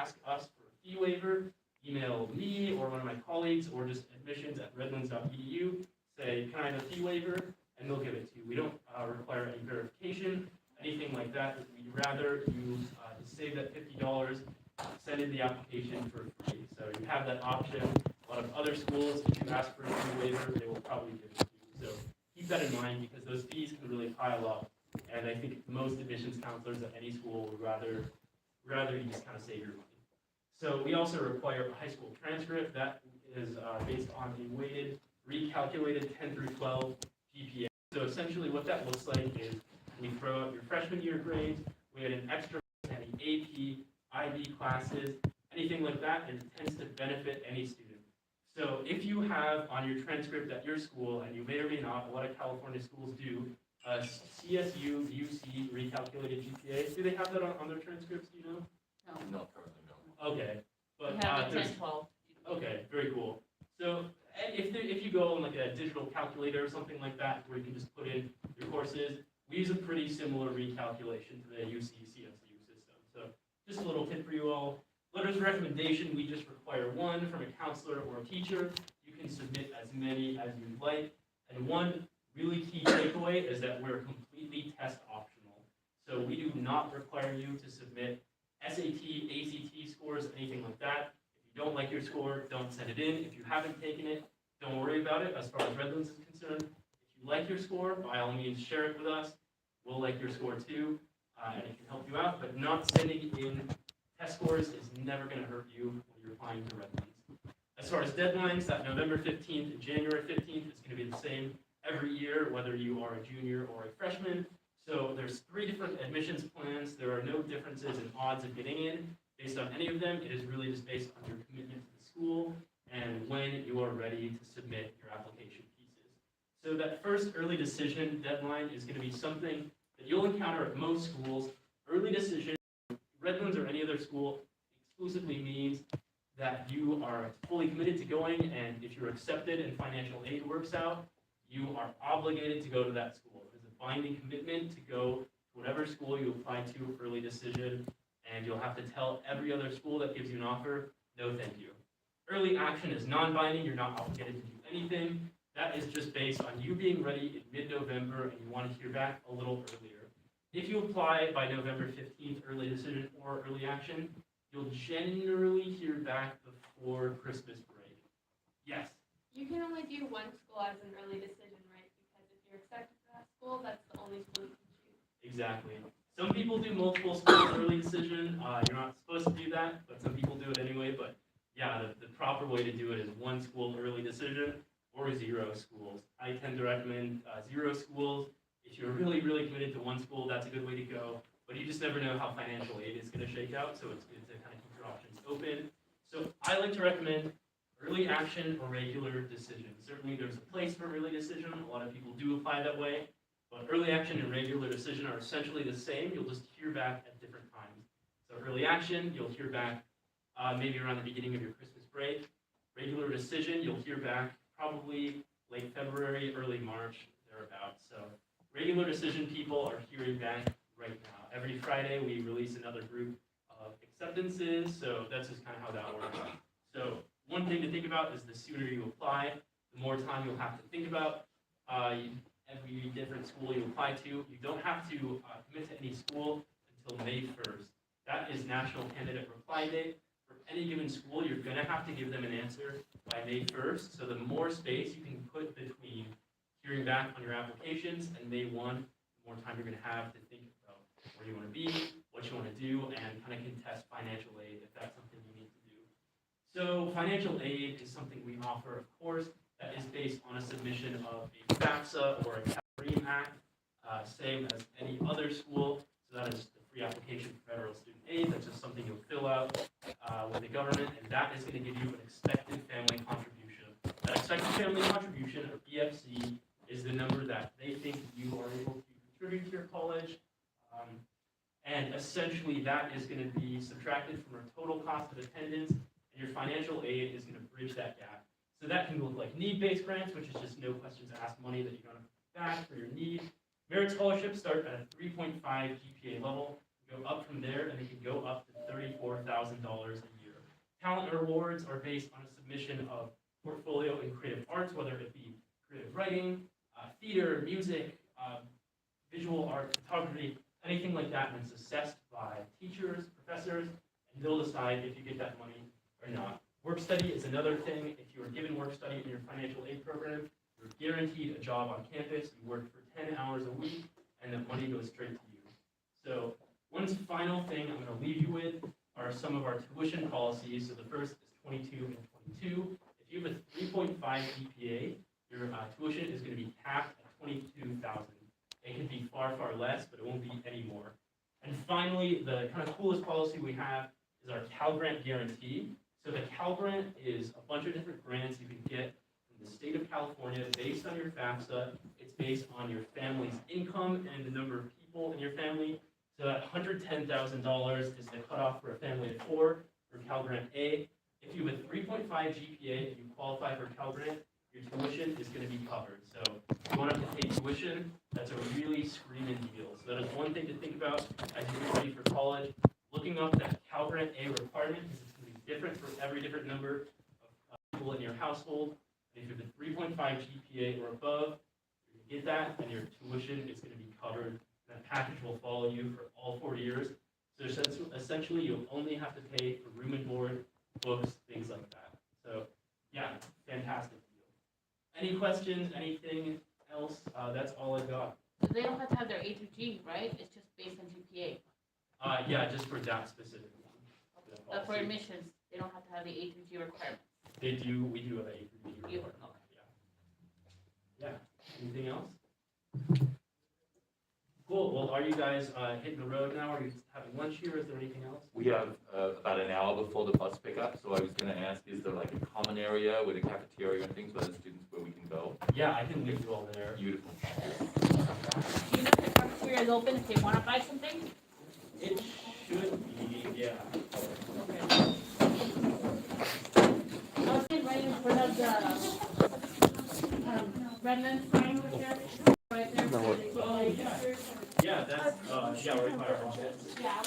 ask us for a fee waiver, email me or one of my colleagues, or just admissions@redlands.edu, say, can I have a fee waiver? And they'll give it to you. We don't require any verification, anything like that. We'd rather you just save that $50, send in the application for free. So you have that option. A lot of other schools, if you ask for a fee waiver, they will probably give it to you. So keep that in mind because those fees can really pile up. And I think most admissions counselors at any school would rather you just kind of save your money. So we also require a high school transcript that is based on a weighted, recalculated 10 through 12 GPA. So essentially what that looks like is we throw out your freshman year grades, we add an extra any AP, IB classes, anything like that, and it tends to benefit any student. So if you have on your transcript at your school, and you may or may not, a lot of California schools do, CSU, UC, recalculated GPA, do they have that on their transcripts, do you know? No, currently no. Okay. But, We have the 10-12. Okay, very cool. So if you go on like a digital calculator or something like that, where you can just put in your courses, we use a pretty similar recalculation to the UC CSU system. So just a little tip for you all. Letters of recommendation, we just require one from a counselor or a teacher. You can submit as many as you'd like. And one really key takeaway is that we're completely test optional. So we do not require you to submit SAT, ACT scores, anything like that. If you don't like your score, don't send it in. If you haven't taken it, don't worry about it as far as Redlands is concerned. If you like your score, by all means, share it with us. We'll like your score too, and it can help you out. But not sending in test scores is never going to hurt you when you're applying to Redlands. As far as deadlines, that November 15th and January 15th is going to be the same every year, whether you are a junior or a freshman. So there's 3 different admissions plans. There are no differences in odds of getting in based on any of them. It is really just based on your commitment to the school and when you are ready to submit your application pieces. So that first early decision deadline is going to be something that you'll encounter at most schools. Early decision, Redlands or any other school, exclusively means that you are fully committed to going, and if you're accepted and financial aid works out, you are obligated to go to that school. There's a binding commitment to go to whatever school you apply to early decision, and you'll have to tell every other school that gives you an offer, no thank you. Early action is non-binding. You're not obligated to do anything. That is just based on you being ready in mid-November and you want to hear back a little earlier. If you apply by November 15th, early decision or early action, you'll generally hear back before Christmas break. Yes? You can only do one school as an early decision, right? Because if you're accepted to that school, that's the only school you can choose. Exactly. Some people do multiple schools early decision. You're not supposed to do that, but some people do it anyway. But yeah, the proper way to do it is one school early decision or 0 schools. I tend to recommend 0 schools. If you're really, really committed to one school, that's a good way to go. But you just never know how financial aid is going to shake out, so it's good to kind of keep your options open. So I like to recommend early action or regular decision. Certainly there's a place for early decision. A lot of people do apply that way. But early action and regular decision are essentially the same. You'll just hear back at different times. So early action, you'll hear back maybe around the beginning of your Christmas break. Regular decision, you'll hear back probably late February, early March, thereabouts. So regular decision people are hearing back right now. Every Friday we release another group of acceptances, so that's just kind of how that works. So one thing to think about is the sooner you apply, the more time you'll have to think about every different school you apply to. You don't have to commit to any school until May 1st. That is National Candidate Reply Day. For any given school, you're going to have to give them an answer by May 1st. So the more space you can put between hearing back on your applications and May 1, the more time you're going to have to think about where you want to be, what you want to do, and kind of contest financial aid if that's something you need to do. So financial aid is something we offer, of course, that is based on a submission of a FAFSA or a CalDream Act, same as any other school. So that is the free application for federal student aid. That's just something you'll fill out with the government, and that is going to give you an expected family contribution. That expected family contribution, or EFC, is the number that they think you are able to contribute to your college. And essentially, that is going to be subtracted from our total cost of attendance, and your financial aid is going to bridge that gap. So that can look like need-based grants, which is just no questions asked money that you don't have to pay back for your need. Merit scholarships start at a 3.5 GPA level, go up from there, and they can go up to $34,000 a year. Talent awards are based on a submission of portfolio in creative arts, whether it be creative writing, theater, music, visual art, photography, anything like that, and it's assessed by teachers, professors, and they'll decide if you get that money or not. Work study is another thing. If you are given work study in your financial aid program, you're guaranteed a job on campus. You work for 10 hours a week, and the money goes straight to you. So one final thing I'm going to leave you with are some of our tuition policies. So the first is 22 and 22. If you have a 3.5 GPA, your tuition is going to be capped at $22,000. It could be far, far less, but it won't be any more. And finally, the kind of coolest policy we have is our Cal Grant guarantee. So the Cal Grant is a bunch of different grants you can get from the state of California based on your FAFSA. It's based on your family's income and the number of people in your family. So that $110,000 is the cutoff for a family of 4 for Cal Grant A. If you have a 3.5 GPA and you qualify for Cal Grant, your tuition is going to be covered. So if you want to pay tuition, that's a really screaming deal. So that is one thing to think about as you get ready for college. Looking up that Cal Grant A requirement, because it's going to be different for every different number of people in your household. And if you have a 3.5 GPA or above, you can get that, and your tuition is going to be covered. That package will follow you for all 4 years. So essentially, you'll only have to pay for room and board, books, things like that. So yeah, fantastic deal. Any questions, anything else? That's all I got. So they don't have to have their A through G, right? It's just based on GPA. Yeah, just for that specific one. But for admissions, they don't have to have the A through G requirement. They do, we do have a APB You, report. okay. Yeah. Anything else? Cool. Well, are you guys hitting the road now? Are you having lunch here? Is there anything else? We have about an hour before the bus pickup, so I was going to ask, is there like a common area with a cafeteria and things for the students where we can go? Yeah, I can leave you all there. Beautiful. Do you know if the cafeteria is open if they want to buy something? It should be, yeah. Okay. I was right in front of the Redmond sign over here. Right there. Oh, yeah. Yeah, that's, yeah, right by our office. Yeah.